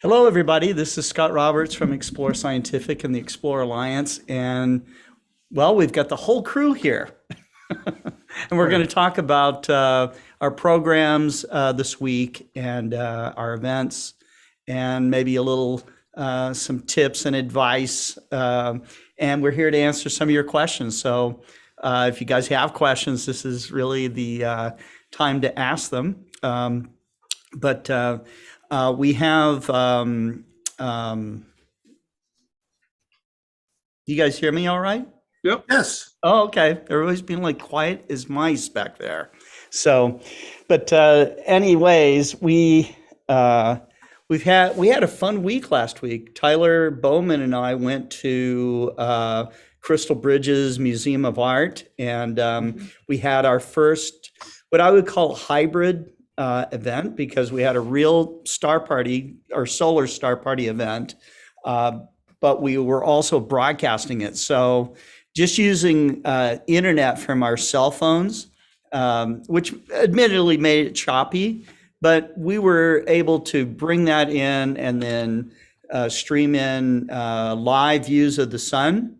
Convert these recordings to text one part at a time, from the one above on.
Hello, everybody. This is Scott Roberts from Explore Scientific and the Explore Alliance. And, well, we've got the whole crew here. And we're going to talk about our programs this week and our events and maybe a little some tips and advice. And we're here to answer some of your questions. So if you guys have questions, this is really the time to ask them. But we have, you guys hear me all right? Yep. Yes. Oh, okay. Everybody's being like quiet as mice back there. So, but anyways, we had a fun week last week. Tyler Bowman and I went to Crystal Bridges Museum of Art, and we had our first, what I would call hybrid event, because we had a real star party or solar star party event, but we were also broadcasting it. So just using internet from our cell phones, which admittedly made it choppy, but we were able to bring that in and then stream in live views of the sun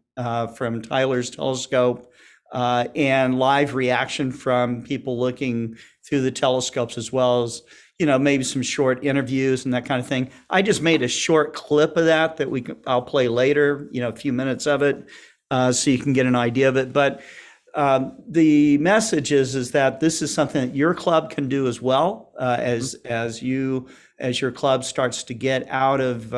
from Tyler's telescope and live reaction from people looking through the telescopes, as well as, you know, maybe some short interviews and that kind of thing. I just made a short clip of that I'll play later, you know, a few minutes of it, so you can get an idea of it. But the message is that this is something that your club can do as well, as your club starts to get out of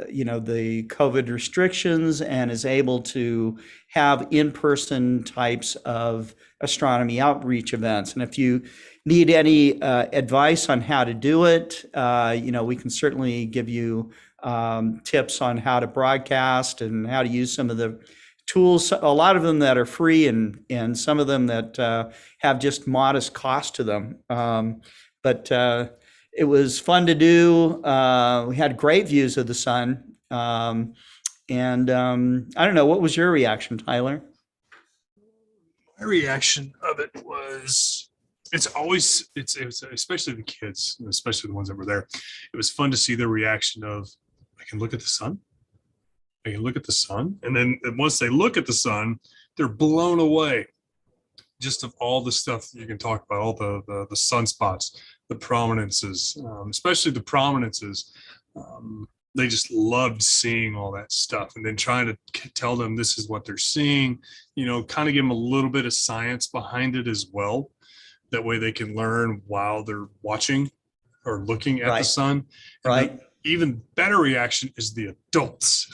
you know, the COVID restrictions and is able to have in-person types of astronomy outreach events. And if you need any advice on how to do it, you know, we can certainly give you tips on how to broadcast and how to use some of the tools, a lot of them that are free and some of them that have just modest cost to them. But it was fun to do. We had great views of the sun. And I don't know, what was your reaction, Tyler? My reaction of it was, it's especially the kids, especially the ones that were there. It was fun to see their reaction of, I can look at the sun. I can look at the sun. And then once they look at the sun, they're blown away just of all the stuff you can talk about, all the sunspots, the prominences, especially the prominences. They just loved seeing all that stuff, and then trying to tell them this is what they're seeing, you know, kind of give them a little bit of science behind it as well. That way they can learn while they're watching or looking at the sun. And right. Even better reaction is the adults,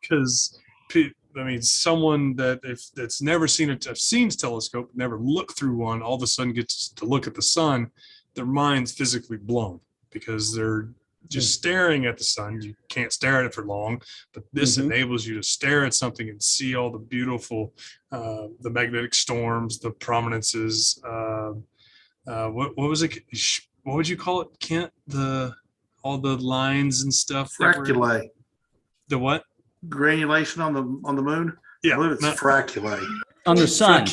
because I mean, someone that's never seen a telescope, never looked through one, all of a sudden gets to look at the sun, their mind's physically blown because they're just staring at the sun. You can't stare at it for long, but this enables you to stare at something and see all the beautiful, the magnetic storms, the prominences. What was it? What would you call it, Kent? All the lines and stuff. Fraculae. The what? Granulation on the moon. Yeah, I believe it's fraculae. On the sun.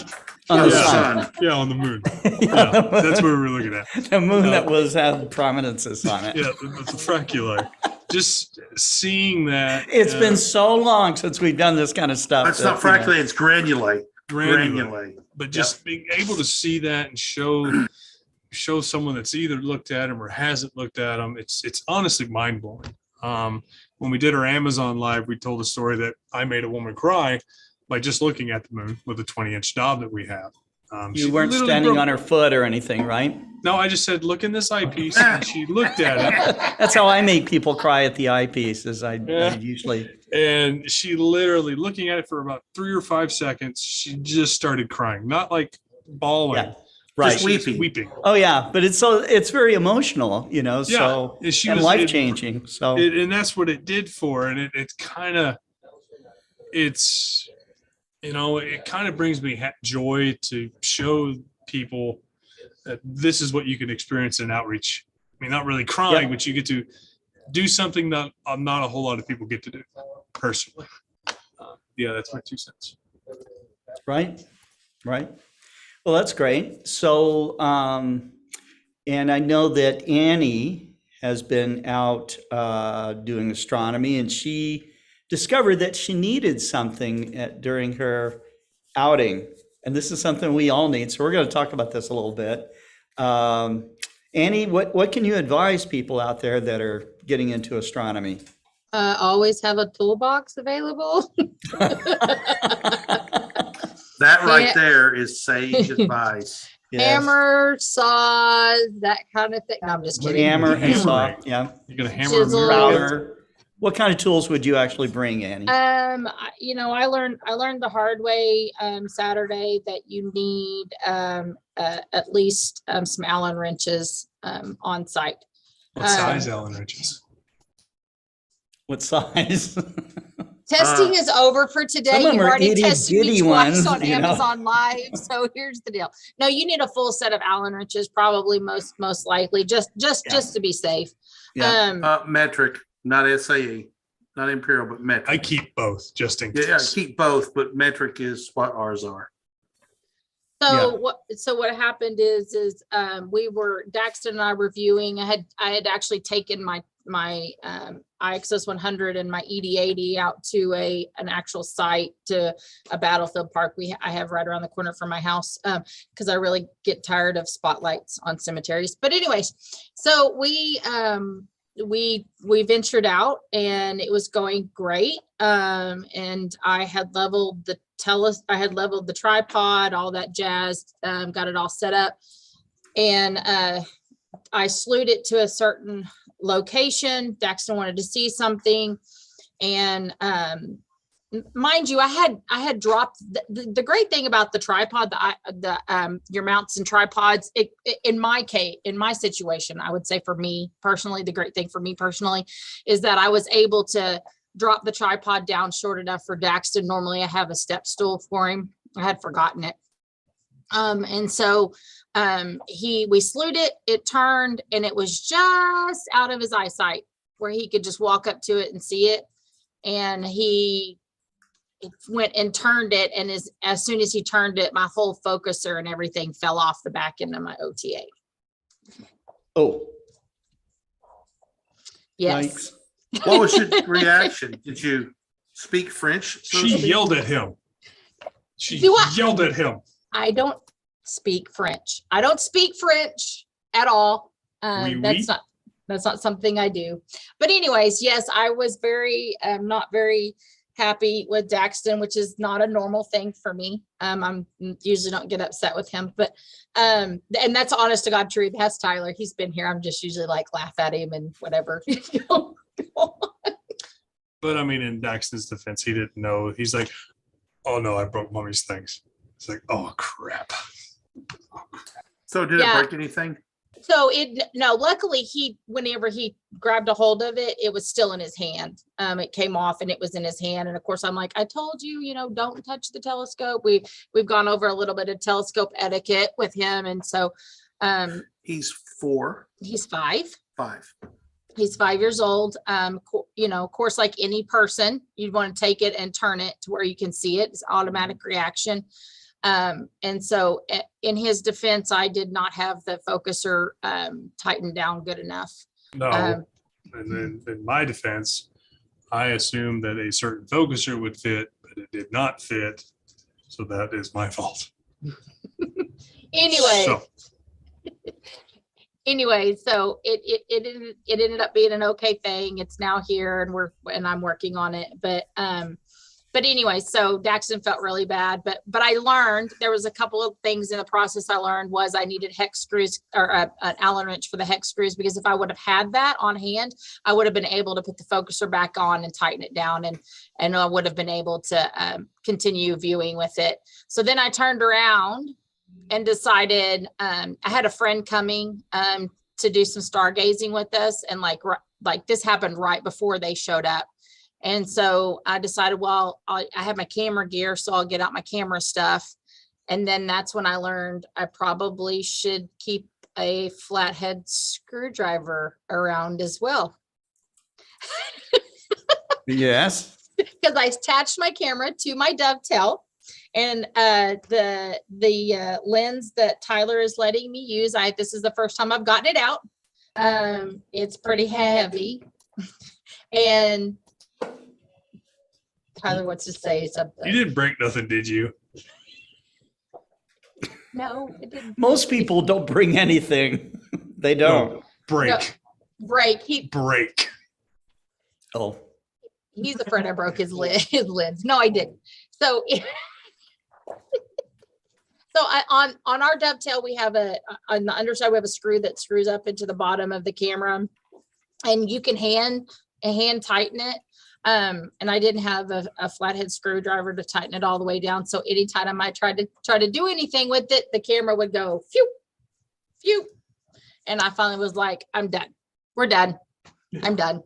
On the sun. Yeah, on the moon. Yeah, that's what we were looking at. The moon that had prominences on it. Yeah, the fraculae. Just seeing that. It's been so long since we've done this kind of stuff. That's not fraculae, it's granulate. Granulate. But just being able to see that and show someone that's either looked at them or hasn't looked at them, it's honestly mind-blowing. When we did our Amazon Live, we told a story that I made a woman cry by just looking at the moon with a 20-inch knob that we have. You weren't standing on her foot or anything, right? No, I just said, look in this eyepiece, and she looked at it. That's how I make people cry at the eyepiece, is I usually. And she literally, looking at it for about 3 or 5 seconds, she just started crying, not like bawling. Yeah. Right. Just weeping. Oh yeah, but it's very emotional, you know, so yeah, and life-changing. So and that's what it did for her. And it kind of brings me joy to show people that this is what you can experience in outreach. I mean, not really crying, but you get to do something that not a whole lot of people get to do personally. That's my 2 cents. Right. Well, that's great. So, and I know that Annie has been out doing astronomy, and she discovered that she needed something during her outing. And this is something we all need. So we're going to talk about this a little bit. Um, Annie, what can you advise people out there that are getting into astronomy? Always have a toolbox available. That right Yeah. there is sage advice. Yes. Hammer, saw, that kind of thing. No, I'm just kidding. Hammer and saw. Hammering. Yeah. You're gonna hammer Chisel. a mirror. Router. What kind of tools would you actually bring, Annie? I learned the hard way Saturday that you need at least some Allen wrenches on site. What size Allen wrenches? What size? Testing is over for today. Some of them You are already itty tested me bitty twice ones, on you know? Amazon Live. So here's the deal. No, you need a full set of Allen wrenches, probably most likely, just to be safe. Yeah. Metric, not SAE, not Imperial, but metric. I keep both just in Yeah, case. keep both, but metric is what ours are. So what happened is Daxton and I were viewing. I had actually taken my IXS 100 and my ED80 out to an actual site, to a battlefield park I have right around the corner from my house, because I really get tired of spotlights on cemeteries. But anyways, so we ventured out and it was going great. And I had leveled the tripod, all that jazz, got it all set up. And I slewed it to a certain location. Daxton wanted to see something. And mind you, I had dropped the great thing about the tripod, your mounts and tripods, in my case, in my situation, I would say for me personally, the great thing for me personally is that I was able to drop the tripod down short enough for Daxton. Normally I have a step stool for him. I had forgotten it. And so we slewed it, it turned, and it was just out of his eyesight where he could just walk up to it and see it. And he went and turned it. And as soon as he turned it, my whole focuser and everything fell off the back end of my OTA. Oh, Yes. yikes. What was your reaction? Did you speak French? so to She speak? yelled at him. She Do I? yelled at him. I don't speak French. I don't speak French at all. Oui, That's not something I do. But anyways, yes, I was not very happy with Daxton, which is not a normal thing for me. I'm usually don't get upset with him, but and that's honest to God truth. That's Tyler. He's been here. I'm just usually like laugh at him and whatever. But I mean, in Daxton's defense, he didn't know. He's like, "Oh no, I broke mommy's things." It's like, "Oh crap." So did Yeah. it break anything? So luckily whenever he grabbed a hold of it, it was still in his hand. It came off and it was in his hand. And of course I'm like, I told you, don't touch the telescope. We've gone over a little bit of telescope etiquette with him. And so, He's 4, he's 5. 5. He's 5 years old. Of course, like any person, you'd want to take it and turn it to where you can see it. It's automatic reaction. And so in his defense, I did not have the focuser tightened down good enough. No. And then in my defense, I assumed that a certain focuser would fit, but it did not fit. So that is my fault. Anyway. So, Anyway, so it ended up being an okay thing. It's now here and I'm working on it. But anyway, so Daxton felt really bad, but I learned there was a couple of things in the process. I learned was I needed hex screws or an Allen wrench for the hex screws, because if I would have had that on hand, I would have been able to put the focuser back on and tighten it down, and I would have been able to continue viewing with it. So then I turned around and decided I had a friend coming to do some stargazing with us, and like this happened right before they showed up. And so I decided, well, I have my camera gear, so I'll get out my camera stuff. And then that's when I learned I probably should keep a flathead screwdriver around as well. Yes. Because I attached my camera to my dovetail, And the lens that Tyler is letting me use, this is the first time I've gotten it out. It's pretty heavy. And Tyler wants to say something. You didn't break nothing, did you? No, it didn't. Most people don't bring anything. They don't. No, break. Break. Break. Oh, He's afraid I broke his lens. No, I didn't. So, on our dovetail, we have on the underside, we have a screw that screws up into the bottom of the camera, and you can hand tighten it. And I didn't have a flathead screwdriver to tighten it all the way down. So anytime I tried to do anything with it, the camera would go phew, phew. And I finally was like, I'm done. We're done. I'm done.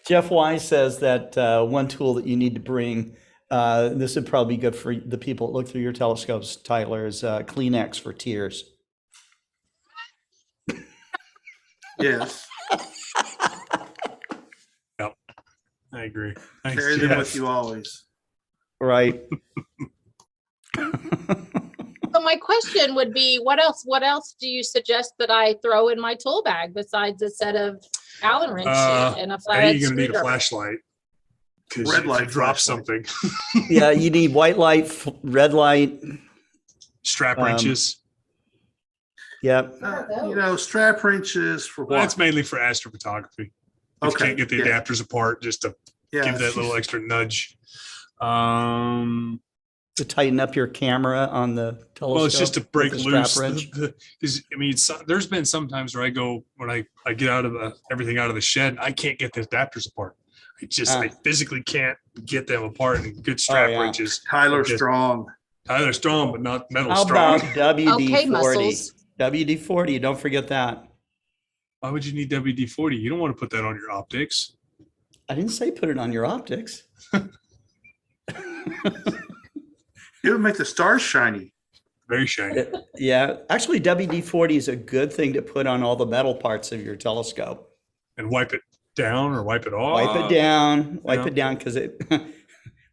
Jeff Wise says that one tool that you need to bring, this would probably be good for the people that look through your telescopes, Tyler, is Kleenex for tears. Yes. Yep. I agree. Thanks, Carry them Jeff. with you always. Right. So my question would be, what else do you suggest that I throw in my tool bag besides a set of Allen wrench and a Hey, flathead you're gonna need a screwdriver? flashlight. Because Red if light you drop flashlight. something, Yeah, you need white light, red light. strap wrenches. Yep. Strap wrenches for Well, what? that's mainly for astrophotography. If you Okay, can't get the yeah. adapters apart, just to Yeah, give that little extra nudge. To tighten up your camera on the telescope. Well, it's just to break with the strap loose. wrench. There's been sometimes where I go when I get out of everything out of the shed, I can't get the adapters apart. I physically can't get them apart. And good strap yeah. wrenches. Tyler Just- Strong. Tyler strong, but not metal How strong. about WD-40? Okay, muscles. WD-40, don't forget that. Why would you need WD-40? You don't want to put that on your optics. I didn't say put it on your optics. It would make the stars shiny. Very shiny. Yeah, actually WD-40 is a good thing to put on all the metal parts of your telescope. And wipe it down or wipe it off. Wipe it down, yeah. because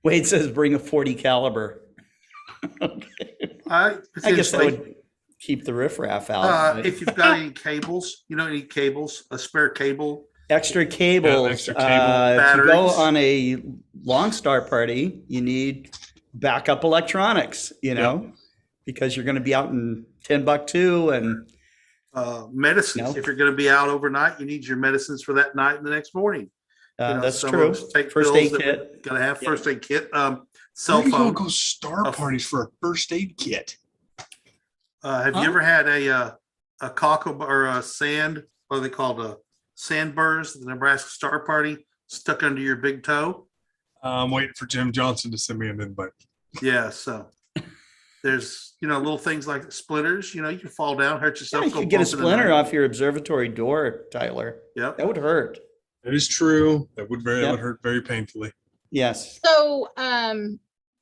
Wade says bring a 40 caliber. I I guess that would keep the riffraff out. but if you've got any cables, any cables, a spare cable. extra cables. extra cable. If you go Batteries. on a long star party, you need backup electronics, because you're going to be out in Timbuktu and Medicines. No. If you're going to be out overnight, you need your medicines for that night and the next morning. that's some true. of us take First pills aid that kit. Got to have Yeah. first aid kit. Cell Where do you phone. go star Oh. parties for a first aid kit? Have Huh? you ever had a cockle or a sand? What are they called? Sandburrs, the Nebraska Star Party, stuck under your big toe. I'm waiting for Jim Johnson to send me an invite. Yeah, so there's little things like splinters. You can fall down, hurt Yeah, yourself. you go could get a bump in the splinter night. off your observatory door, Tyler. Yep. That would hurt. That is true. That would Yeah. hurt very painfully. Yes. So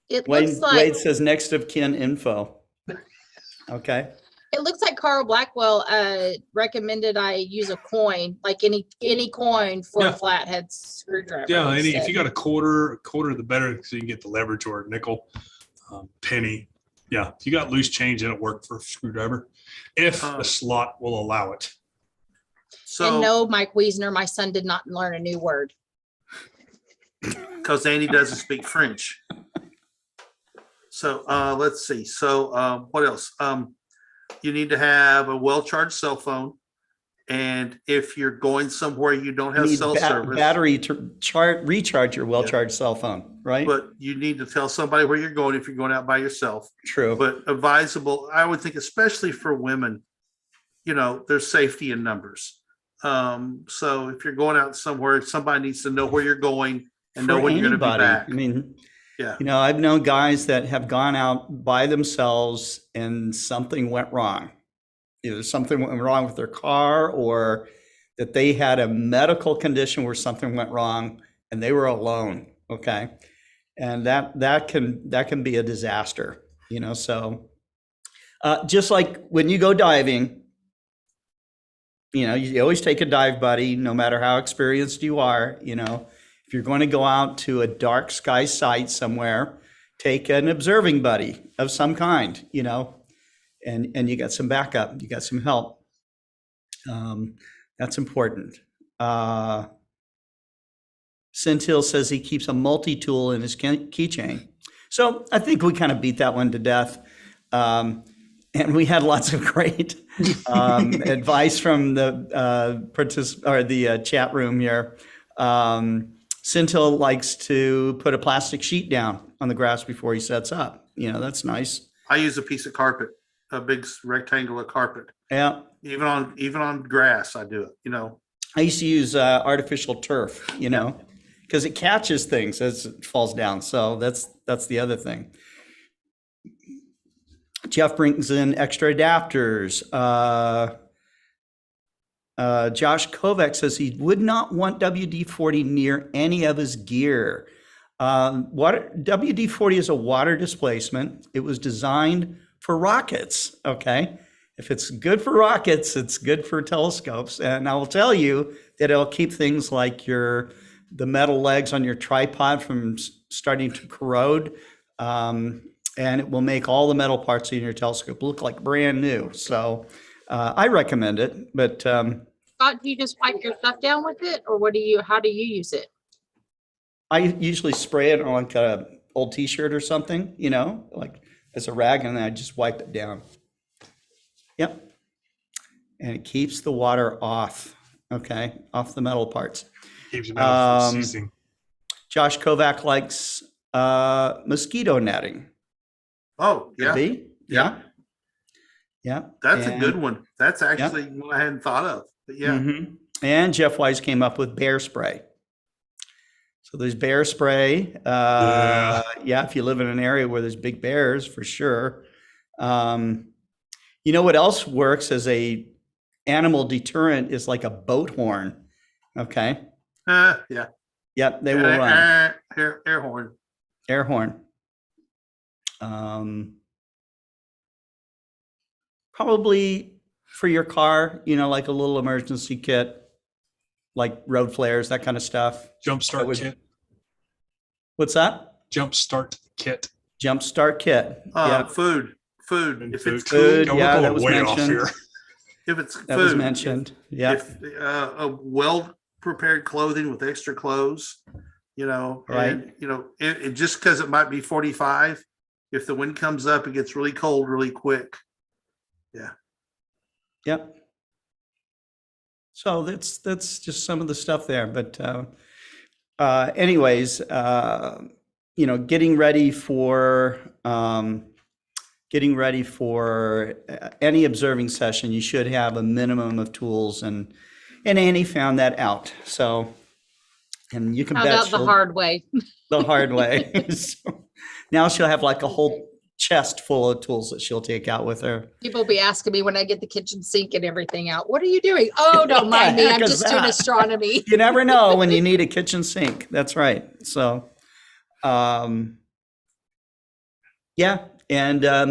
it looks like Wade says next of kin info. Okay. Carl Blackwell recommended I use a coin, like any coin for Yeah. a flathead screwdriver. Yeah, if instead. you got a quarter the better, so you can get the leverage, or a nickel, penny. Yeah, if you got loose change, it'll work for a screwdriver if the slot will allow it. So And no, Mike Wiesner, my son did not learn a new word. because Andy doesn't speak French. So let's see. So what else? You need to have a well-charged cell phone. And if you're going somewhere you don't You have need cell service, battery to recharge your well-charged cell phone, right? but you need to tell somebody where you're going if you're going out by yourself. True. But advisable, I would think, especially for women, there's safety in numbers. So if you're going out somewhere, somebody needs to know where you're going and know For when you're going to be anybody. back. I mean, Yeah. I've known guys that have gone out by themselves and something went wrong. Either something went wrong with their car, or that they had a medical condition where something went wrong and they were alone. Okay. And that can be a disaster, so just like when you go diving, you always take a dive buddy, no matter how experienced you are. If you're going to go out to a dark sky site somewhere, take an observing buddy of some kind, and you got some backup, you got some help. That's important. Centil says he keeps a multi-tool in his keychain. So I think we kind of beat that one to death. And we had lots of great advice from the chat room here. Centil likes to put a plastic sheet down on the grass before he sets up. That's nice. I use a piece of carpet, a big rectangular carpet. Yeah. Even on grass, I do it. I used to use artificial turf, because it catches things as it falls down. So that's the other thing. Jeff brings in extra adapters. Josh Kovac says he would not want WD-40 near any of his gear. WD-40 is a water displacement. It was designed for rockets, okay? If it's good for rockets, it's good for telescopes. And I will tell you that it'll keep things like the metal legs on your tripod from starting to corrode. And it will make all the metal parts in your telescope look like brand new. So I recommend it, but Scott, do you just wipe your stuff down with it, or how do you use it? I usually spray it on like a old t-shirt or something, like as a rag, and then I just wipe it down. Yep. And it keeps the water off, okay, off the metal parts. Keeps them out for seasoning. Josh Kovac likes mosquito netting. Oh, yeah. Could be. Yeah. Yeah. That's a good one. That's actually one I hadn't thought of. But yeah. Mm-hmm. And Jeff Wise came up with bear spray. So there's bear spray. If you live in an area where there's big bears, for sure. You know what else works as a animal deterrent is like a boat horn. Okay. Yeah. Yep, they will run. Air horn. Air horn. Probably for your car, like a little emergency kit, like road flares, that kind of stuff. Jumpstart kit. What's that? Jumpstart kit. Jumpstart kit. Food. And If food. it's Food, cool, yeah, that was way off mentioned. here. if it's food, That was mentioned. Yeah. If a well-prepared clothing with extra clothes, Right. and it just because it might be 45, if the wind comes up, it gets really cold really quick. Yeah. Yep. So that's just some of the stuff there. But anyways, getting ready for any observing session, you should have a minimum of tools, and Annie found that out. So, and you can How bet about the hard way? the hard way. So now she'll have like a whole chest full of tools that she'll take out with her. People be asking me when I get the kitchen sink and everything out, what are you doing? Oh, don't mind me. I'm just doing astronomy. You never know when you need a kitchen sink. That's right. So, and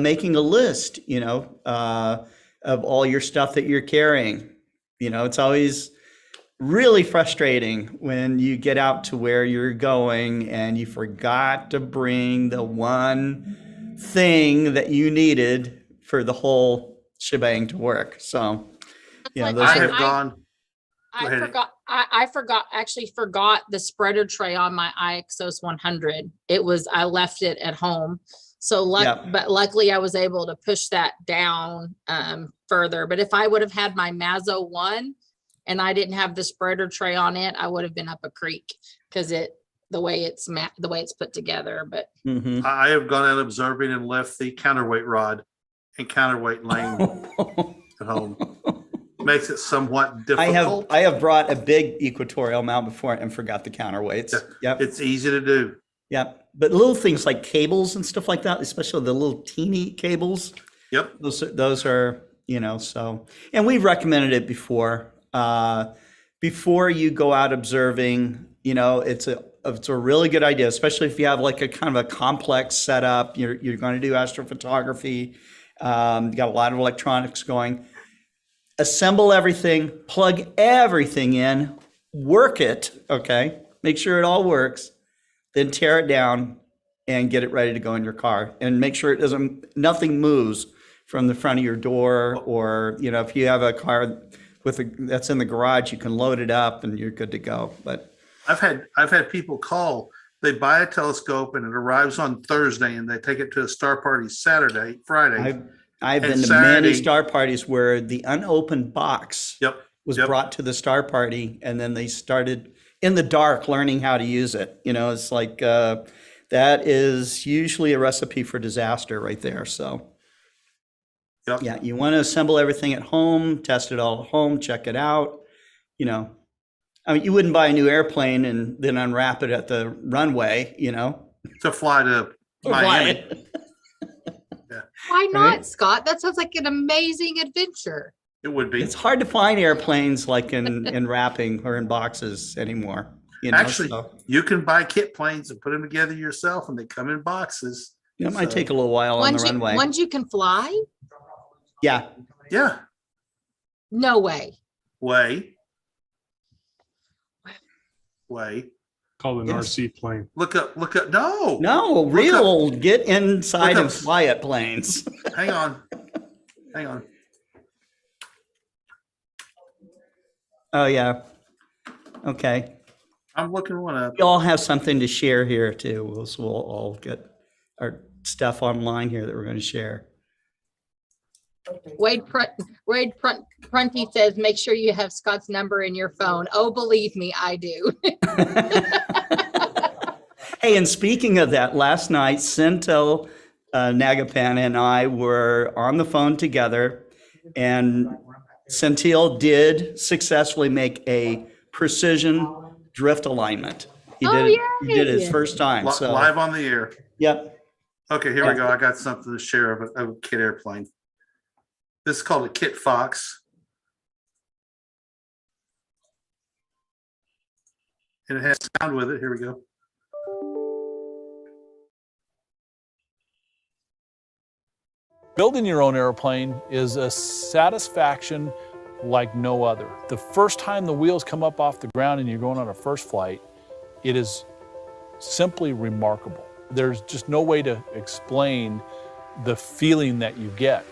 making a list, of all your stuff that you're carrying. It's always really frustrating when you get out to where you're going and you forgot to bring the one thing that you needed for the whole shebang to work. So, Like, those I are have gone. Go ahead. I forgot the spreader tray on my IXOS 100. I left it at home. So but luckily I was able to push that down further. But if I would have had my Mazzo 1 and I didn't have the spreader tray on it, I would have been up a creek because the way it's put together. But I have gone out observing and left the counterweight rod and counterweight lane at home. Makes it somewhat difficult. I have brought a big equatorial mount before and forgot the counterweights. Yep. It's easy to do. Yep. But little things like cables and stuff like that, especially the little teeny cables. Yep. Those are, so, and we've recommended it before. Before you go out observing, it's a really good idea, especially if you have like a kind of a complex setup. You're going to do astrophotography. You got a lot of electronics going. Assemble everything, plug everything in, work it, okay? make sure it all works, then tear it down and get it ready to go in your car, and make sure nothing moves from the front of your door, or, if you have a car that's in the garage, you can load it up and you're good to go. But I've had people call, they buy a telescope and it arrives on Thursday and they take it to a star party Friday. I've And been to Saturday- many star parties where the unopened box was Yep. brought to the star party, and then they started in the dark learning how to use it. It's like that is usually a recipe for disaster right there. So Yep. yeah, you want to assemble everything at home, test it all at home, check it out. I mean, you wouldn't buy a new airplane and then unwrap it at the runway, To fly to Miami. Why not, Right? Scott? That sounds like an amazing adventure. It would be. It's hard to find airplanes like in wrapping or in boxes anymore. Actually, so you can buy kit planes and put them together yourself, and they come in boxes. it might So, take a little while on the runway. Once you can fly? Yeah. Yeah. No way. Way. Called an Yes. RC plane. Look up. No. No, real get inside and fly at planes. Hang on. Oh, yeah. Okay. I'm looking one up. We all have something to share here too. So we'll all get our stuff online here that we're going to share. Wade Prunty says, make sure you have Scott's number in your phone. Oh, believe me, I do. Hey, and speaking of that, last night, Cinto Nagapan and I were on the phone together, and Centil did successfully make a precision drift alignment. He did his first time. So Live on the air. yep. Okay, here we go. I got something to share of a kit airplane. This is called a Kit Fox. And it has sound with it. Here we go. Building your own airplane is a satisfaction like no other. The first time the wheels come up off the ground and you're going on a first flight, it is simply remarkable. There's just no way to explain the feeling that you get.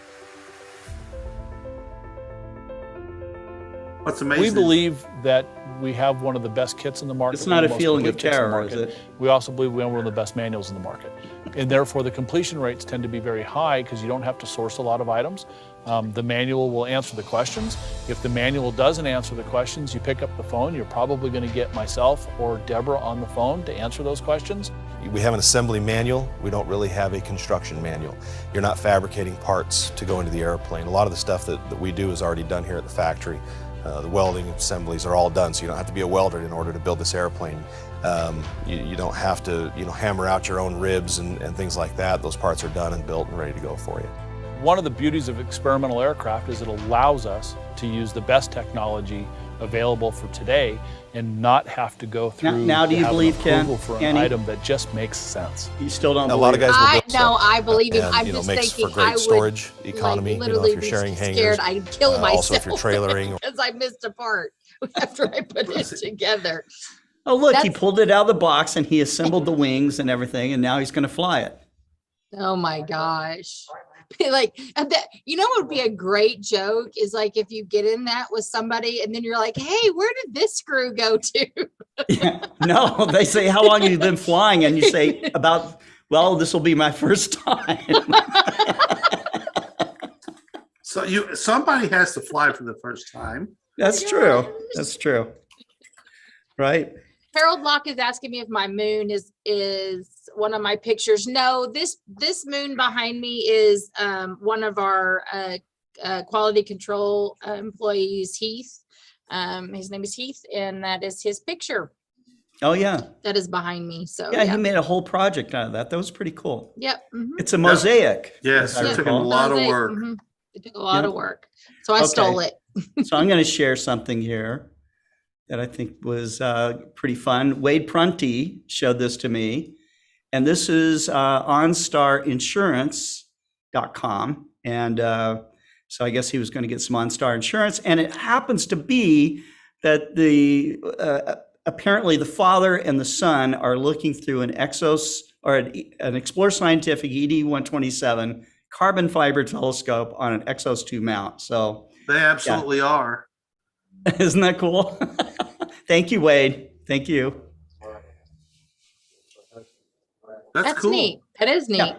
What's amazing? We believe that we have one of the best kits in the market. It's not one a of the most feeling of complete kits in the terror, is market. it? We also believe we have one of the best manuals in the market. And therefore, the completion rates tend to be very high because you don't have to source a lot of items. The manual will answer the questions. If the manual doesn't answer the questions, you pick up the phone. You're probably going to get myself or Deborah on the phone to answer those questions. We have an assembly manual. We don't really have a construction manual. You're not fabricating parts to go into the airplane. A lot of the stuff that we do is already done here at the factory. The welding assemblies are all done, so you don't have to be a welder in order to build this airplane. You don't have to hammer out your own ribs and things like that. Those parts are done and built and ready to go for you. One of the beauties of experimental aircraft is it allows us to use the best technology available for today and not have to go through Now do you to have an believe, Ken, approval for an Annie? item that just makes sense. You still don't A lot of believe guys will build No, stuff I believe him. and, I'm just makes thinking for great I would storage economy. like, If literally you're be sharing hangars. scared I'd kill myself. Also, if you're trailering. because I missed a part after I put it together. Oh, look, he That's- pulled it out of the box and he assembled the wings and everything, and now he's going to fly it. Oh my gosh. Like that, what would be a great joke is like if you get in that with somebody and then you're like, hey, where did this screw go to? Yeah. No, they say, how long have you been flying? And you say, well, this will be my first time. So somebody has to fly for the first time. That's true. That's true. Right? Harold Locke is asking me if my moon is one of my pictures. No, this moon behind me is one of our quality control employees, Heath. His name is Heath, and that is his picture Oh, yeah. that is behind me. So Yeah, he made a whole project out of that. That was pretty cool. Yep. mhm. It's a mosaic. Yes, as I it took a recall. lot of Mosaic, work. mhm. It took a lot Yeah. of work. So I Okay. stole it. So I'm going to share something here that I think was pretty fun. Wade Prunty showed this to me, and this is OnStarInsurance.com. And so I guess he was going to get some OnStar insurance, and it happens to be that the apparently the father and the son are looking through an an Explore Scientific ED-127 carbon fiber telescope on an Exos 2 mount. So They absolutely are. isn't that cool? Thank you, Wade. Thank you. That's cool. neat. That is neat. Yeah.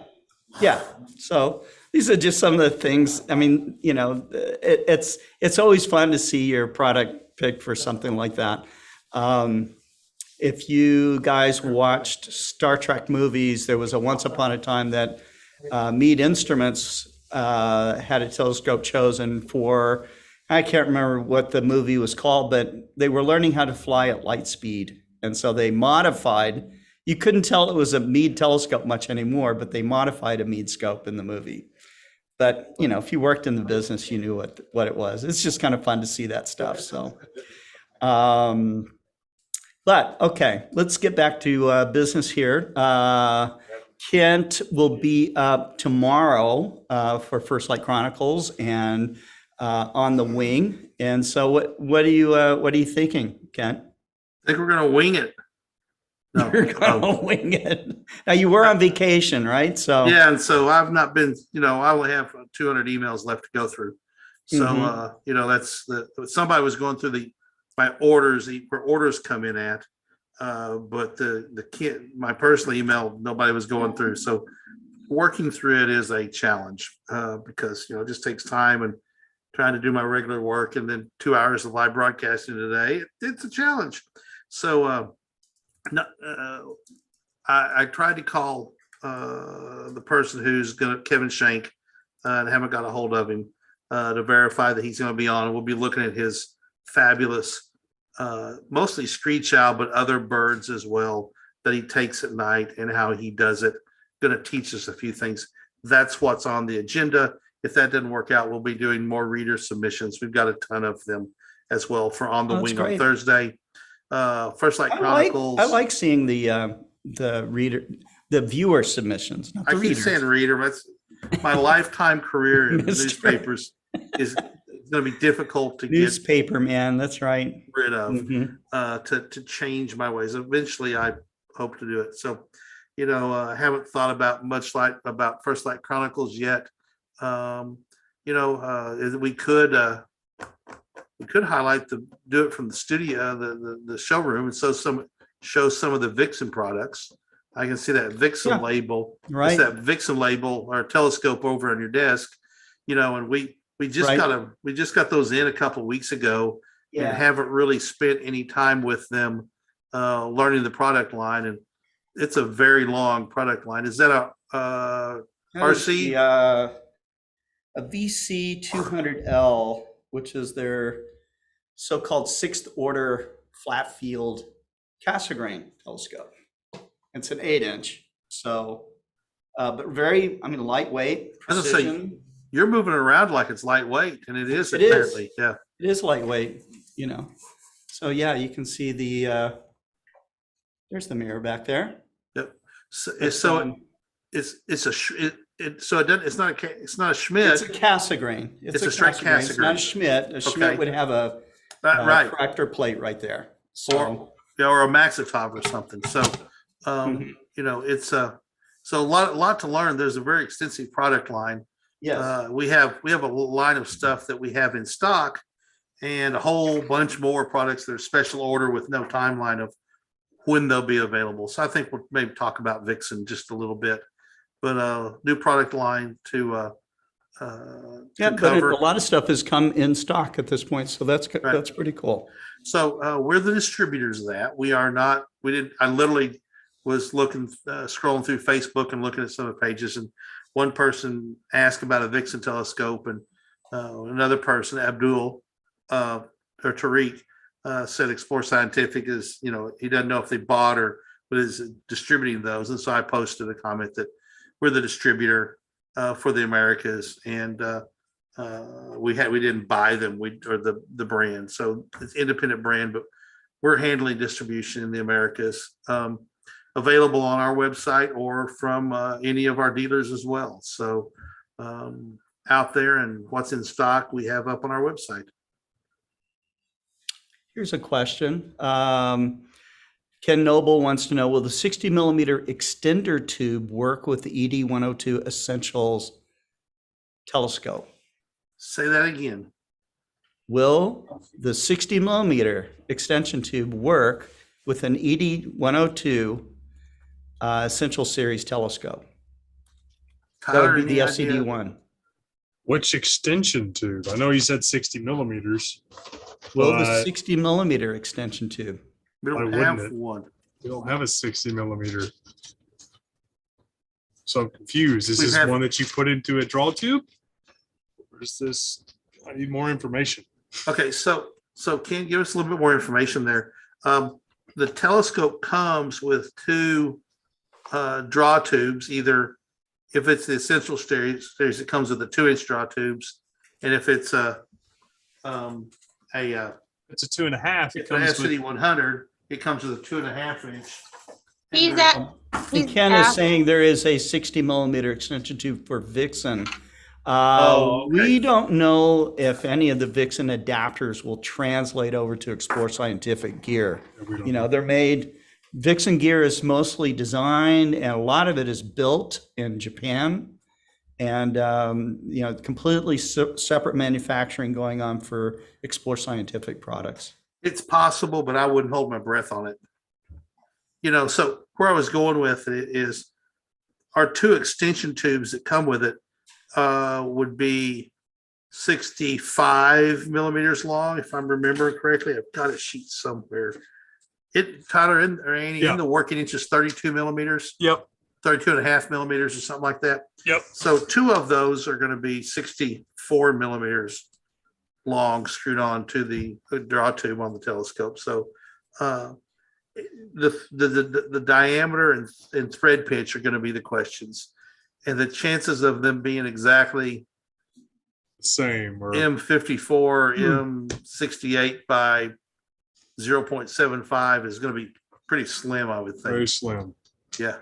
Yeah. So these are just some of the things. I mean, you know, it's always fun to see your product picked for something like that. If you guys watched Star Trek movies, there was a once upon a time that Meade Instruments had a telescope chosen for, I can't remember what the movie was called, but they were learning how to fly at light speed. And so they modified, you couldn't tell it was a Meade telescope much anymore, but they modified a Meade scope in the movie. But, you know, if you worked in the business, you knew what it was. It's just kind of fun to see that stuff. So, but okay, let's get back to business here. Kent will be up tomorrow for First Light Chronicles and on the wing. And so what are you thinking, Kent? I think we're going to wing it. No, You're gonna wing it. Now you were on vacation, right? So yeah, and so I've not been. You know, I only have 200 emails left to go through. So you know, that's somebody was going through my orders, where orders come in at. But my personal email, nobody was going through. So working through it is a challenge because, you know, it just takes time, and trying to do my regular work and then 2 hours of live broadcasting today, it's a challenge. So I tried to call the person who's Kevin Shank, and haven't got a hold of him to verify that he's going to be on. We'll be looking at his fabulous mostly screech owl, but other birds as well that he takes at night and how he does it. Going to teach us a few things. That's what's on the agenda. If that didn't work out, we'll be doing more reader submissions. We've got a ton of them as well for On the Wing on Thursday. First Light Chronicles. I like seeing the viewer submissions. Not the I keep readers. saying reader. That's my lifetime career in newspapers is going to be difficult to newspaper, man. That's right. Rid of to change my ways. Eventually, I hope to do it. So, you know, I haven't thought about about First Light Chronicles yet. You know, we could highlight do it from the studio, the showroom, and show some of the Vixen products. I can see that Vixen label, right? It's that Vixen label or telescope over on your desk, you know. And we just got those in a couple of weeks ago, and haven't really spent any time with them learning the product line. And it's a very long product line. Is that a RC? A VC 200L, which is their so-called 6th order flat field Cassegrain telescope. It's an 8-inch, so but very, I mean, lightweight, precision. You're moving around like it's lightweight, and it is. It apparently. is. Yeah, it is lightweight. You know, so yeah, you can see the. There's the mirror back there. Yep. It's not a Schmidt. It's a Cassegrain. It's a straight Cassegrain. It's not a Schmidt. A Schmidt would have a tractor plate right there. So or a Maxitov or something. So you know, it's so a lot to learn. There's a very extensive product line. Yes. We have a line of stuff that we have in stock, and a whole bunch more products that are special order with no timeline of when they'll be available. So I think we'll maybe talk about Vixen just a little bit, but new product line to but a lot of stuff has come in stock at this point, so that's pretty cool. So we're the distributors of that. We are not. We didn't. I literally was looking, scrolling through Facebook and looking at some of the pages, and one person asked about a Vixen telescope, and another person, Abdul or Tariq, said Explore Scientific is, you know, he doesn't know if they bought or but is distributing those. And so I posted a comment that we're the distributor for the Americas, and we didn't buy them, or the brand. So it's independent brand, but we're handling distribution in the Americas. Available on our website or from any of our dealers as well. So out there, and what's in stock we have up on our website. Here's a question. Ken Noble wants to know, will the 60 millimeter extender tube work with the ED 102 Essentials telescope? Say that again. Will the 60 millimeter extension tube work with an ED 102 Essential Series telescope? That Tyler, would be the any FCD idea? one. Which extension tube? I know you said 60 millimeters. Will the but 60 millimeter extension tube? We Why don't wouldn't have it? one. We don't have a 60 millimeter. So I'm confused. Is We this have- one that you put into a draw tube? Or is this, I need more information. Okay, so Ken, give us a little bit more information there. The telescope comes with two draw tubes, either if it's the Essential Series, it comes with the 2-inch draw tubes. And if it's a It's a 2.5. It It's comes an with, FCD 100, it comes with a 2.5-inch. He's at, And he's Ken is asked- saying there is a 60 millimeter extension tube for Vixen. Oh, okay. We don't know if any of the Vixen adapters will translate over to Explore Scientific gear. we don't You know, they're made, Vixen gear is mostly designed and a lot of it is built in Japan. And, you know, completely separate manufacturing going on for Explore Scientific products. It's possible, but I wouldn't hold my breath on it. You know, so where I was going with it is our two extension tubes that come with it would be 65 millimeters long, if I'm remembering correctly. I've got a sheet somewhere. Tyler, or Annie, Yeah. in the working inch is 32 millimeters, Yep. 32.5 millimeters or something like that. Yep. So two of those are going to be 64 millimeters long, screwed on to the draw tube on the telescope. So the diameter and thread pitch are going to be the questions, and the chances of them being exactly Same. Or M54, M68 by 0.75 is going to be pretty slim, I would very think. slim. Yeah.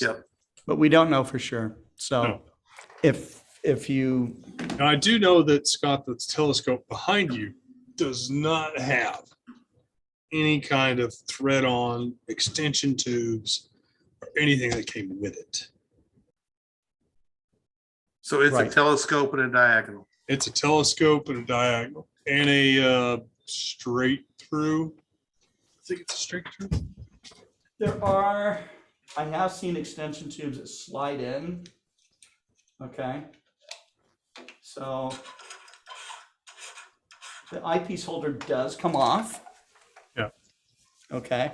Yep. But we don't know for sure. So No. if you, Now, I do know that, Scott, the telescope behind you does not have any kind of thread-on extension tubes or anything that came with it. So it's Right. a telescope and a diagonal. It's a telescope and a diagonal and a straight through. I think it's a straight through. I have seen extension tubes that slide in. Okay. So the eyepiece holder does come off. Yeah. Okay.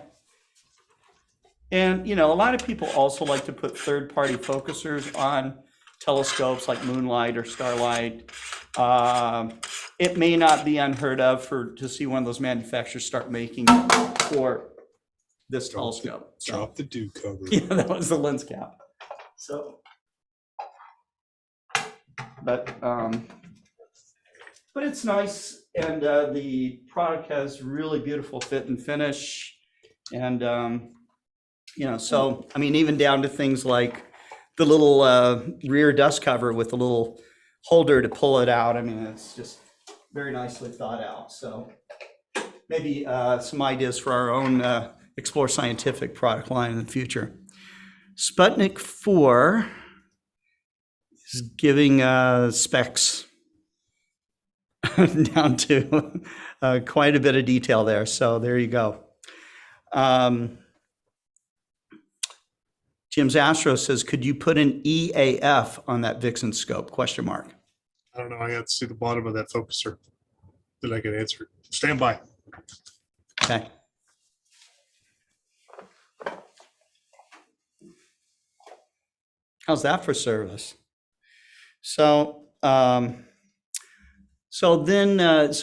And, you know, a lot of people also like to put third-party focusers on telescopes like Moonlight or Starlight. It may not be unheard of to see one of those manufacturers start making it for this telescope. So, Drop the dew cover. yeah, that was the lens cap. So, but it's nice, and the product has really beautiful fit and finish, and you know, so I mean, even down to things like the little rear dust cover with the little holder to pull it out. I mean, it's just very nicely thought out. So maybe some ideas for our own Explore Scientific product line in the future. Sputnik 4 is giving specs down to quite a bit of detail there. So there you go. Jim's Astro says, could you put an EAF on that Vixen scope? Question mark. I don't know. I got to see the bottom of that focuser that I could answer. Stand by. Okay. How's that for service? So, so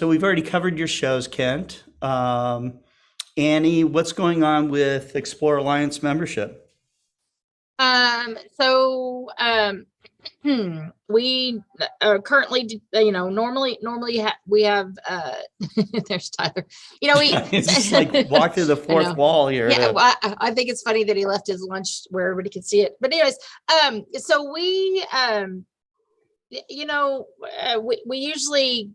we've already covered your shows, Kent. Annie, what's going on with Explore Alliance membership? We are currently, you know, normally we have, there's Tyler, you know, It's just like walk through the know. fourth wall here. Yeah, to- well, I think it's funny that he left his lunch where everybody could see it. But anyways, so we you know, we usually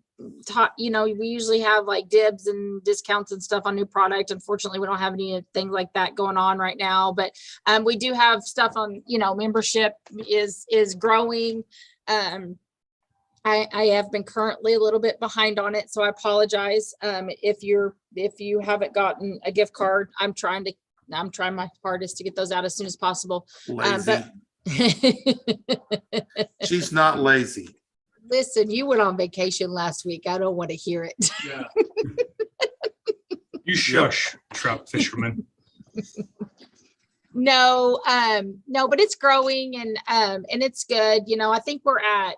talk, you know, we usually have like dibs and discounts and stuff on new product. Unfortunately, we don't have anything like that going on right now, but we do have stuff on, you know, membership is growing. I have been currently a little bit behind on it, so I apologize. If you haven't gotten a gift card, I'm trying my hardest to get those out as soon as possible. Lazy. But She's not lazy. listen, you went on vacation last week. I don't want to hear it. Yeah. You shush, trout fisherman. No, but it's growing and it's good. You know, I think we're at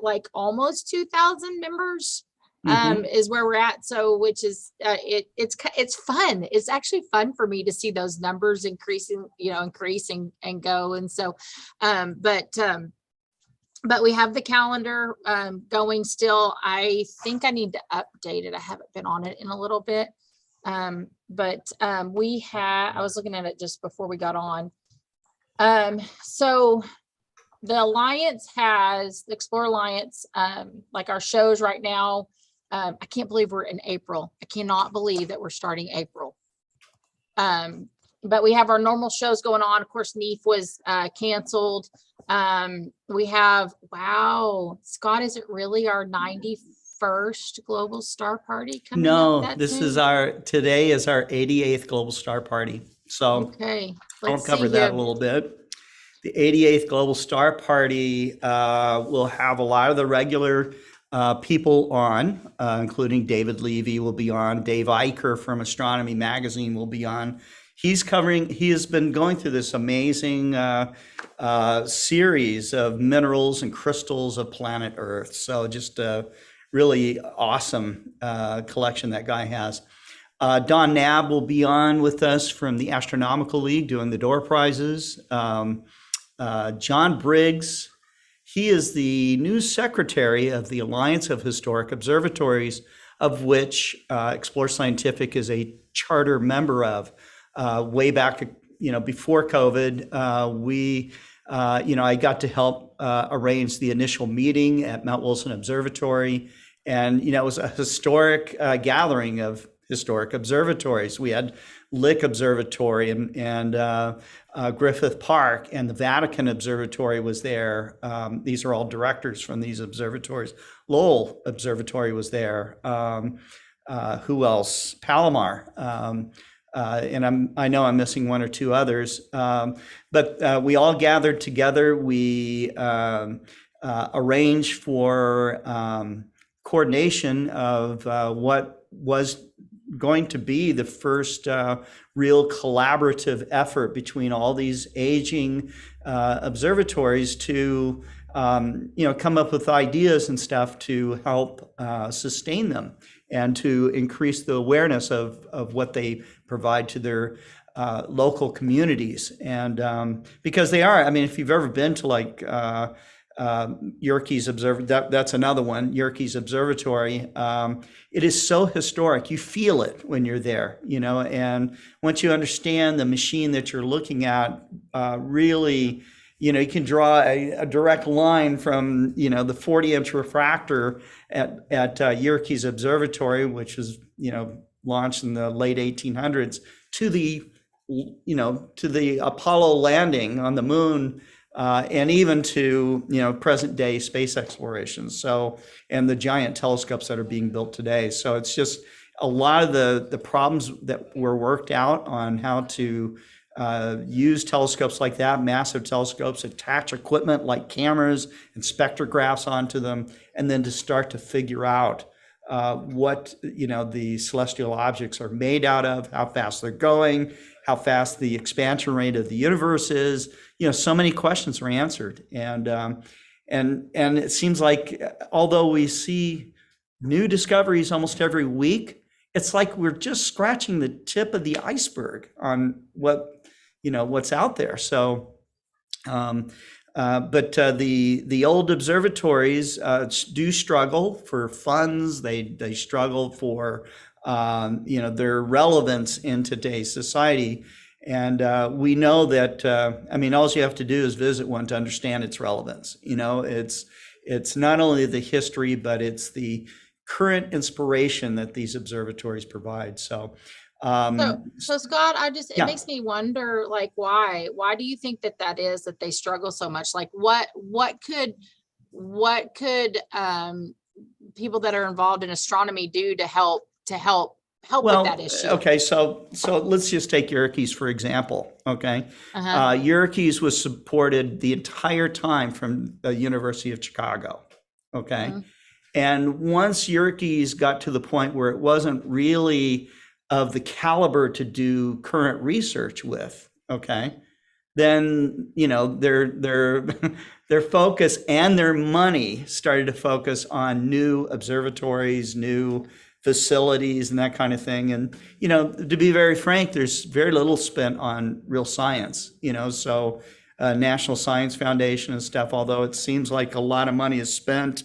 like almost 2,000 members. Is where we're at. So, which is it's fun. It's actually fun for me to see those numbers increasing and go. And so, but we have the calendar going still. I think I need to update it. I haven't been on it in a little bit. I was looking at it just before we got on. So the Alliance has the Explore Alliance, like our shows right now. I can't believe we're in April. I cannot believe that we're starting April. But we have our normal shows going on. Of course, NEAF was canceled. We have, wow, Scott, is it really our 91st Global Star Party coming up? No, that this soon? is today is our 88th Global Star Party. So Okay. I'll Let's cover see that here. a little bit. The 88th Global Star Party will have a lot of the regular people on, including David Levy will be on. Dave Eicher from Astronomy Magazine will be on. He has been going through this amazing series of minerals and crystals of planet Earth. So just a really awesome collection that guy has. Don Knabb will be on with us from the Astronomical League doing the door prizes. John Briggs, he is the new secretary of the Alliance of Historic Observatories, of which Explore Scientific is a charter member of. Way back, before COVID, I got to help arrange the initial meeting at Mount Wilson Observatory. And, it was a historic gathering of historic observatories. We had Lick Observatory and Griffith Park, and the Vatican Observatory was there. These are all directors from these observatories. Lowell Observatory was there. Who else? Palomar. And I know I'm missing one or two others. But we all gathered together. We arranged for coordination of what was going to be the first real collaborative effort between all these aging observatories to come up with ideas and stuff to help sustain them and to increase the awareness of what they provide to their local communities. And because they are, if you've ever been to like Yerkes Observatory, that's another one, Yerkes Observatory. It is so historic. You feel it when you're there, and once you understand the machine that you're looking at, really, you can draw a direct line from, the 40-inch refractor at Yerkes Observatory, which was, launched in the late 1800s, to the Apollo landing on the moon, and even to, present day space exploration. So, and the giant telescopes that are being built today. So it's just a lot of the problems that were worked out on how to use telescopes like that, massive telescopes, attach equipment like cameras and spectrographs onto them, and then to start to figure out what the celestial objects are made out of, how fast they're going, how fast the expansion rate of the universe is. So many questions were answered, and it seems like although we see new discoveries almost every week, it's like we're just scratching the tip of the iceberg on what's out there. So, but the old observatories do struggle for funds. They struggle for their relevance in today's society. And we know that, I mean, all you have to do is visit one to understand its relevance. You know, it's not only the history, but it's the current inspiration that these observatories provide. So, So Scott, it Yeah. makes me wonder, like, why do you think that is that they struggle so much? Like, what could people that are involved in astronomy do to help with that issue? Okay, so let's just take Yerkes for example. Okay, Uh-huh. Yerkes was supported the entire time from the University of Chicago. Okay, Mhm. and once Yerkes got to the point where it wasn't really of the caliber to do current research with, okay, then you know their their focus and their money started to focus on new observatories, new facilities, and that kind of thing. And you know, to be very frank, there's very little spent on real science. You know, so National Science Foundation and stuff. Although it seems like a lot of money is spent,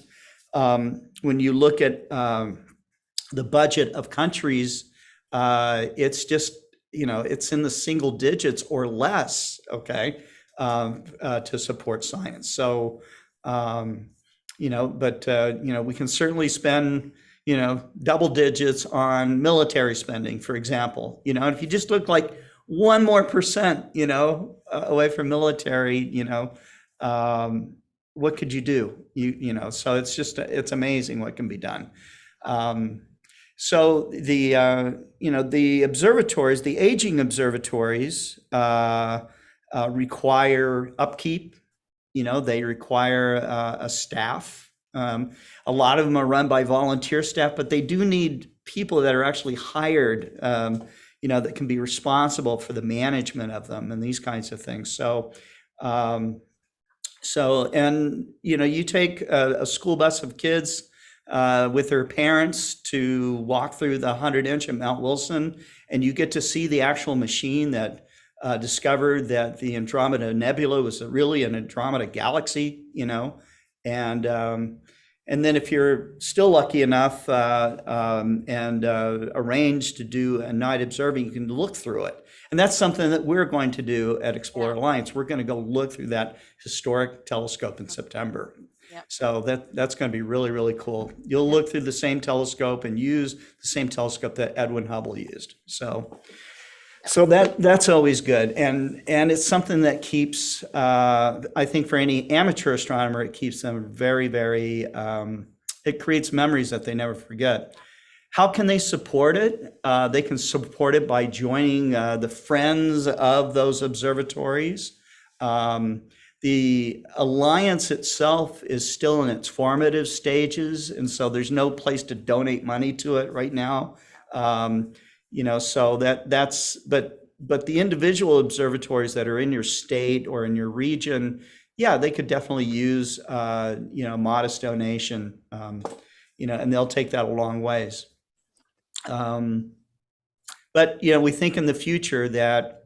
when you look at the budget of countries, it's just, you know, it's in the single digits or less, okay, to support science. So, you know, but, you know, we can certainly spend, you know, double digits on military spending, for example. You know, if you just look like 1% more, you know, away from military, you know, what could you do? You know, so it's just, it's amazing what can be done. So the you know, the observatories, the aging observatories, require upkeep. You know, they require a staff. A lot of them are run by volunteer staff, but they do need people that are actually hired. You know, that can be responsible for the management of them and these kinds of things. So, and you know, you take a school bus of kids with their parents to walk through the 100-inch at Mount Wilson, and you get to see the actual machine that discovered that the Andromeda Nebula was really an Andromeda galaxy, you know, and then if you're still lucky enough and arranged to do a night observing, you can look through it. And that's something that we're going to do at Explorer Alliance. We're going to go look through that historic telescope in September. Yep. So that's going to be really, really cool. You'll look through the same telescope and use the same telescope that Edwin Hubble used. So that's always good. And it's something that keeps, I think for any amateur astronomer, it keeps them very, very, it creates memories that they never forget. How can they support it? They can support it by joining the friends of those observatories. The alliance itself is still in its formative stages, and so there's no place to donate money to it right now. You know, so but the individual observatories that are in your state or in your region, yeah, they could definitely use you know, modest donation, you know, and they'll take that a long ways. But you know, we think in the future that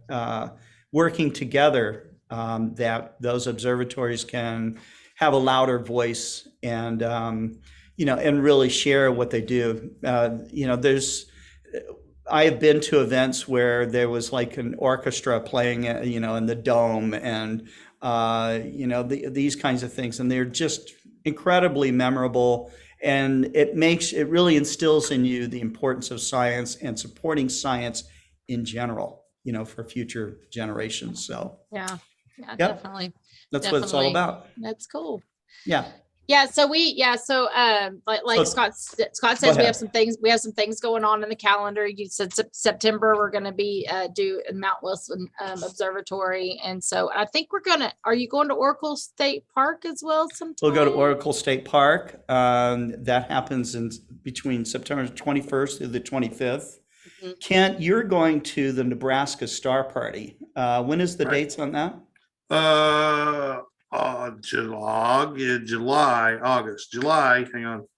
working together, that those observatories can have a louder voice and you know, and really share what they do. You know, I have been to events where there was like an orchestra playing, you know, in the dome, and you know, these kinds of things, and they're just incredibly memorable. And it really instills in you the importance of science and supporting science in general, you know, for future generations. So Yeah, Yep. definitely. that's what it's all Definitely. about. That's cool. Yeah. Yeah, so like So- Scott says, ahead. we have some things going on in the calendar. You said September, we're going to be do Mount Wilson Observatory. And so I think are you going to Oracle State Park as well sometime? We'll go to Oracle State Park. That happens between September 21st through the 25th. Mhm. Kent, you're going to the Nebraska Star Party. When is the Right. dates on that? July, hang on.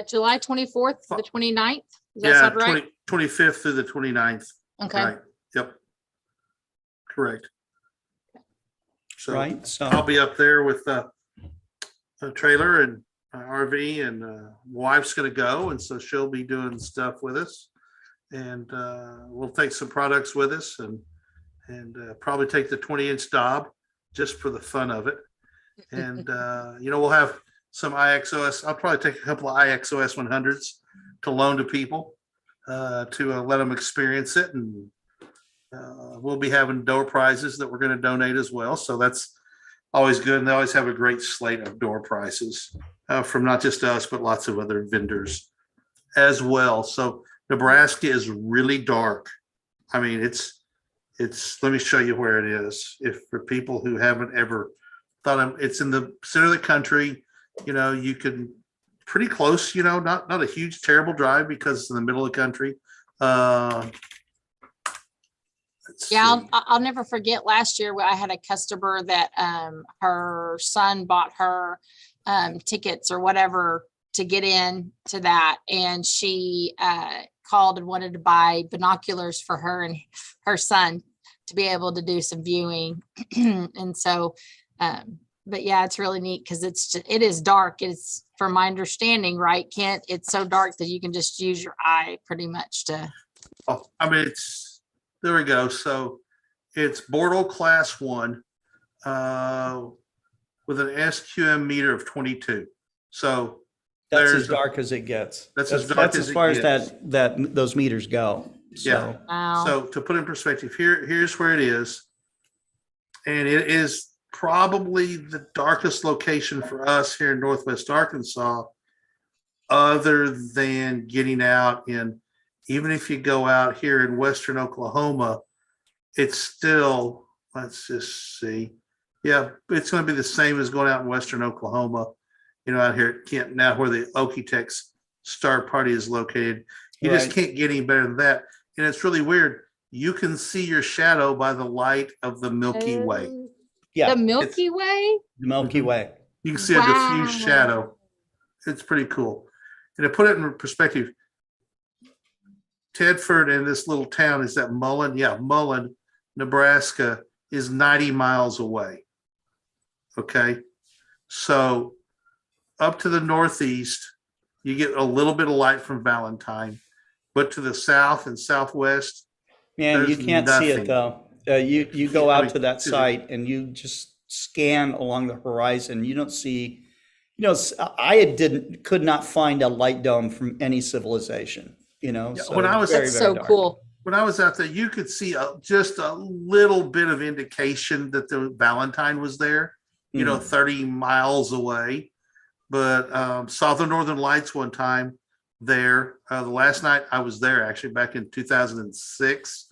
July 24th to the 29th. Does that Yeah, sound right? 25th through the 29th. Okay. Right, yep. Correct. So Right. So I'll be up there with a trailer and RV, and my wife's gonna go, and so she'll be doing stuff with us. and we'll take some products with us and probably take the 20-inch Dob just for the fun of it. And we'll have some IXOS. I'll probably take a couple of IXOS 100s to loan to people to let them experience it. And we'll be having door prizes that we're going to donate as well. So that's always good. And they always have a great slate of door prizes from not just us, but lots of other vendors as well. So Nebraska is really dark. I mean, it's, let me show you where it is. If for people who haven't ever thought of, it's in the center of the country, you can pretty close, not a huge, terrible drive because it's in the middle of the country. Yeah, I'll never forget last year where I had a customer that her son bought her tickets or whatever to get in to that. And she called and wanted to buy binoculars for her and her son to be able to do some viewing. And so, but yeah, it's really neat because it is dark. It's from my understanding, right, Kent? It's so dark that you can just use your eye pretty much to. Oh, I mean, there we go. So it's Bordeaux class 1 with an SQM meter of 22. So that's as dark as it gets. That's as dark as far it as gets. that those meters go. So. Yeah. Wow. So to put in perspective, here's where it is. And it is probably the darkest location for us here in Northwest Arkansas, other than getting out in, even if you go out here in Western Oklahoma, it's still, let's just see. Yeah, it's going to be the same as going out in Western Oklahoma, out here at Kent now where the Okie-Tex Star Party is located. You just can't get any better than that. And it's really weird. You can see your shadow by the light of the Milky Way. Yeah, The Milky Way? the Milky Way. You can see a diffuse shadow. It's pretty cool. And to put it in perspective, Tedford and this little town is that Mullen. Yeah, Mullen, Nebraska is 90 miles away. Okay. So up to the northeast, you get a little bit of light from Valentine, but to the south and southwest, Man, you there's can't see nothing. it though. You go out to that site and you just scan along the horizon. You don't see, could not find a light dome from any civilization, so when I was- very, That's very so dark. cool. When I was out there, you could see just a little bit of indication that the Valentine was there, 30 miles away. But saw the Northern Lights one time there. The last night I was there, actually back in 2006,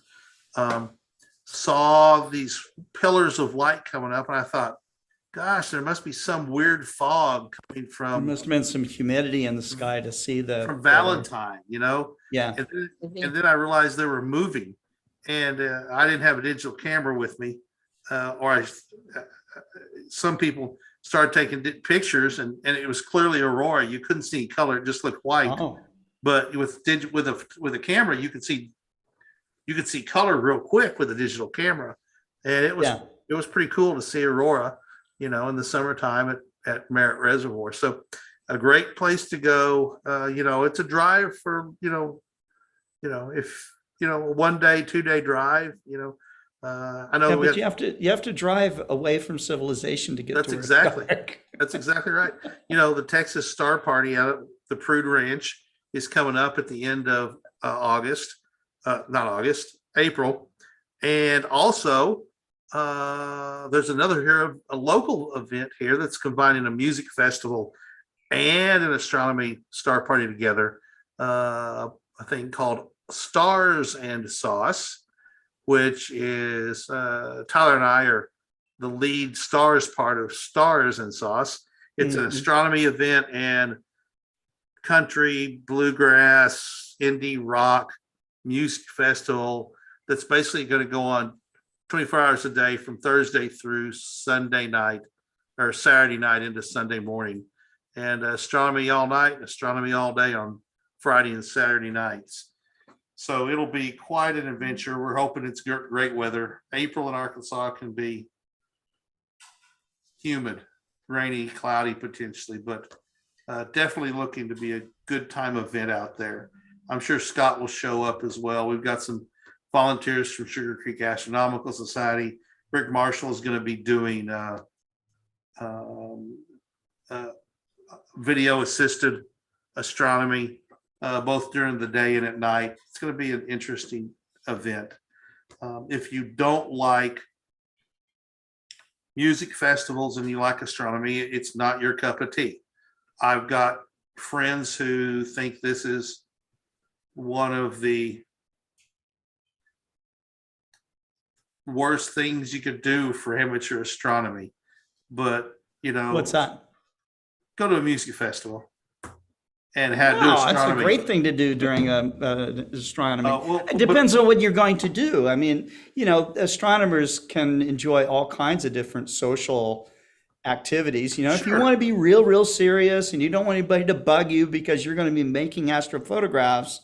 saw these pillars of light coming up, and I thought, gosh, there must be some weird fog coming There from must have been some humidity in the sky to see from Valentine, Yeah. And then I realized they were moving, and I didn't have a digital camera with me, some people started taking pictures, and it was clearly aurora. You couldn't see color; it just looked white. Oh, But with a camera, you could see color real quick with a digital camera, and it was pretty cool to see aurora, in the summertime at Merritt Reservoir. So a great place to go. It's a drive for if 1 day, 2 day drive. I know but you have to drive away from civilization to get That's to where it's exactly- dark. That's exactly right. The Texas Star Party out at the Prude Ranch is coming up at the end of April. And also, there's another a local event here that's combining a music festival and an astronomy star party together. A thing called Stars and Sauce, which is Tyler and I are the lead stars part of Stars and Sauce. It's an astronomy event and country, bluegrass, indie rock music festival that's basically going to go on 24 hours a day from Thursday through Sunday night or Saturday night into Sunday morning, and astronomy all night and astronomy all day on Friday and Saturday nights. So it'll be quite an adventure. We're hoping it's great weather. April in Arkansas can be humid, rainy, cloudy potentially, but definitely looking to be a good time event out there. I'm sure Scott will show up as well. We've got some volunteers from Sugar Creek Astronomical Society. Rick Marshall is going to be doing video assisted astronomy both during the day and at night. It's going to be an interesting event. If you don't like music festivals and you like astronomy, it's not your cup of tea. I've got friends who think this is one of the worst things you could do for amateur astronomy. But, you know, What's that? go to a music festival and have do Wow, that's a astronomy. great thing to do during astronomy. Well, It depends on what you're going to do. I mean, you know, astronomers can enjoy all kinds of different social activities. You know, if you Sure. want to be real serious and you don't want anybody to bug you because you're going to be making astrophotographs,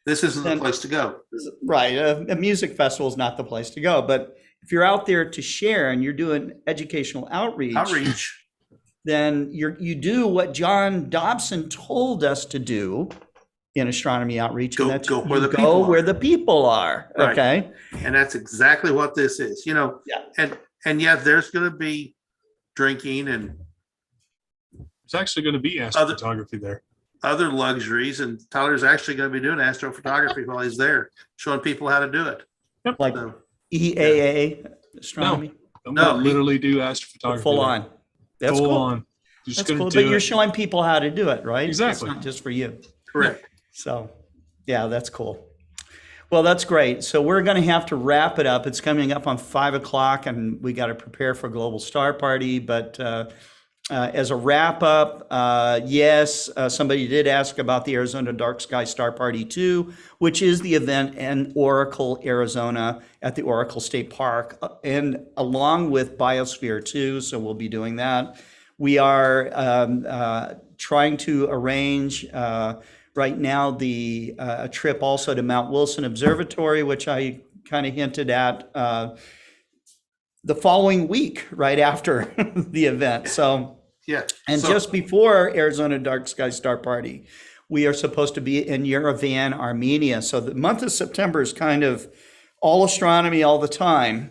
This isn't the then- place to go. right, a music festival is not the place to go. But if you're out there to share and you're doing educational outreach, then you do what John Dobson told us to do in astronomy outreach. Go- and that's go where you the people where are. the people are. Right. Okay. And that's exactly what this is, you know. Yeah. And yeah, there's going to be drinking and It's actually going to be astrophotography there. other luxuries, and Tyler's actually going to be doing astrophotography while he's there, showing people how to do it. Like So, EAA astronomy, I'm No, going to literally do astrophotography. full there. on. That's Full cool. on. You're just That's going cool. to But do you're it. showing people how to do it, right? Exactly. It's not just for you. correct. So, yeah, that's cool. Well, that's great. So we're going to have to wrap it up. It's coming up on 5 o'clock, and we got to prepare for Global Star Party. But as a wrap up, yes, somebody did ask about the Arizona Dark Sky Star Party 2, which is the event in Oracle, Arizona, at the Oracle State Park, and along with Biosphere 2. So we'll be doing that. We are trying to arrange right now a trip also to Mount Wilson Observatory, which I kind of hinted at the following week, right after the event. So, Yeah. and So- just before Arizona Dark Sky Star Party, we are supposed to be in Yerevan, Armenia. So the month of September is kind of all astronomy all the time,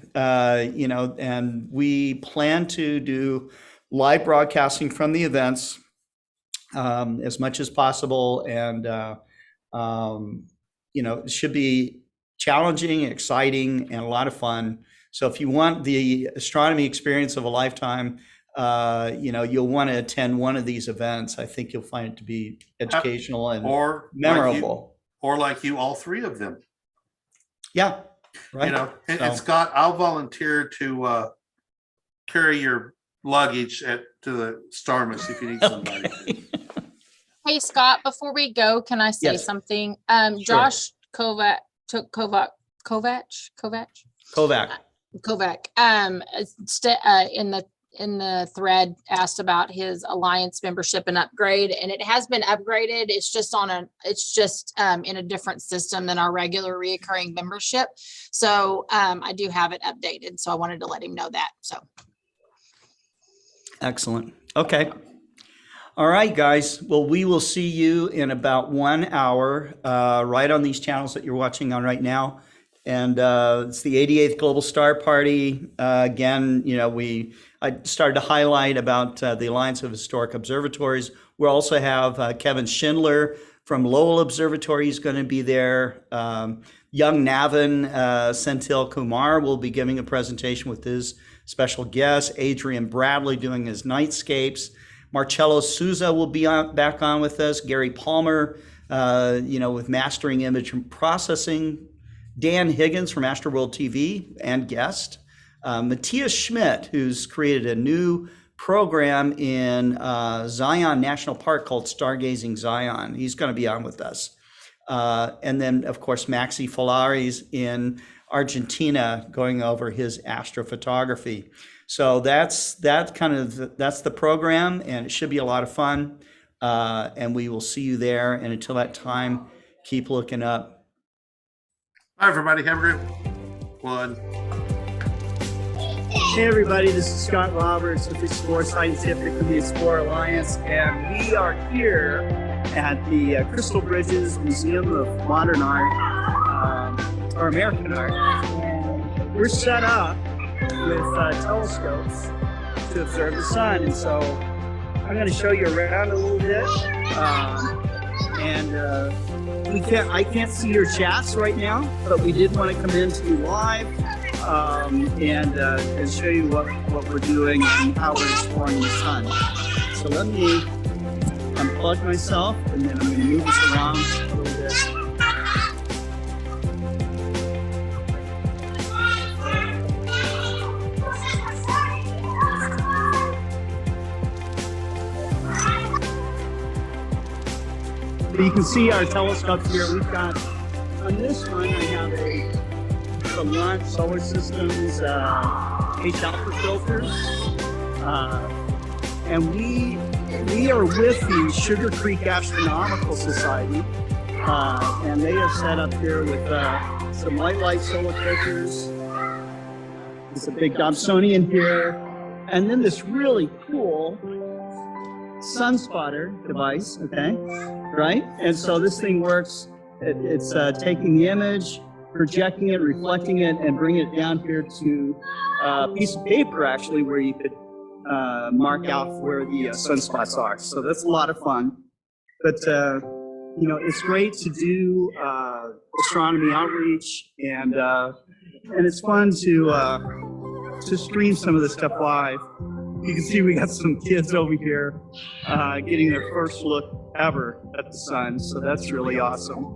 you know, and we plan to do live broadcasting from the events as much as possible. And, you know, it should be challenging, exciting, and a lot of fun. So if you want the astronomy experience of a lifetime, you know, you'll want to attend one of these events. I think you'll find it to be educational and or memorable. like you, all three of them. Yeah. Right. You know, and So- Scott, I'll volunteer to carry your luggage to the Starmus if you need somebody. Okay. Hey, Scott, before we go, can I say Yes. something? Josh Kovac, Kovac, in the thread asked about his Alliance membership and upgrade, and it has been upgraded. It's just in a different system than our regular reoccurring membership. So I do have it updated. So I wanted to let him know that. So. Excellent. Okay. All right, guys. Well, we will see you in about 1 hour, right on these channels that you're watching on right now. And it's the 88th Global Star Party. Again, you know, I started to highlight about the Alliance of Historic Observatories. We'll also have Kevin Schindler from Lowell Observatory is going to be there. Young Navin Senthil Kumar will be giving a presentation with his special guest. Adrian Bradley doing his nightscapes. Marcello Souza will be back on with us. Gary Palmer, you know, with Mastering Image Processing. Dan Higgins from Astroworld TV and guest. Matthias Schmidt, who's created a new program in Zion National Park called Stargazing Zion. He's going to be on with us. And then, of course, Maxi Falaris in Argentina going over his astrophotography. So that's the program, and it should be a lot of fun. And we will see you there. And until that time, keep looking up. Bye, everybody. Have a great one. Hey everybody, this is Scott Roberts with the Explore Scientific and the Explore Alliance, and we are here at the Crystal Bridges Museum of Modern Art, or American Art. And we're set up with telescopes to observe the sun. And so I'm going to show you around a little bit. I can't see your chats right now, but we did want to come in to you live and show you what we're doing and how we're exploring the sun. So let me unplug myself, and then I'm going to move this around a little bit. You can see our telescopes here. We've got, on this one, I have a Launch Solar Systems H alpha filters. And we are with the Sugar Creek Astronomical Society. And they are set up here with some light solar filters. There's a big Dobsonian here. And then this really cool sun spotter device, okay? Right? And so this thing works, it's taking the image, projecting it, reflecting it, and bringing it down here to a piece of paper, actually, where you could mark out where the sunspots are. So that's a lot of fun. But, it's great to do astronomy outreach, and it's fun to stream some of this stuff live. You can see we got some kids over here getting their first look ever at the sun, so that's really awesome.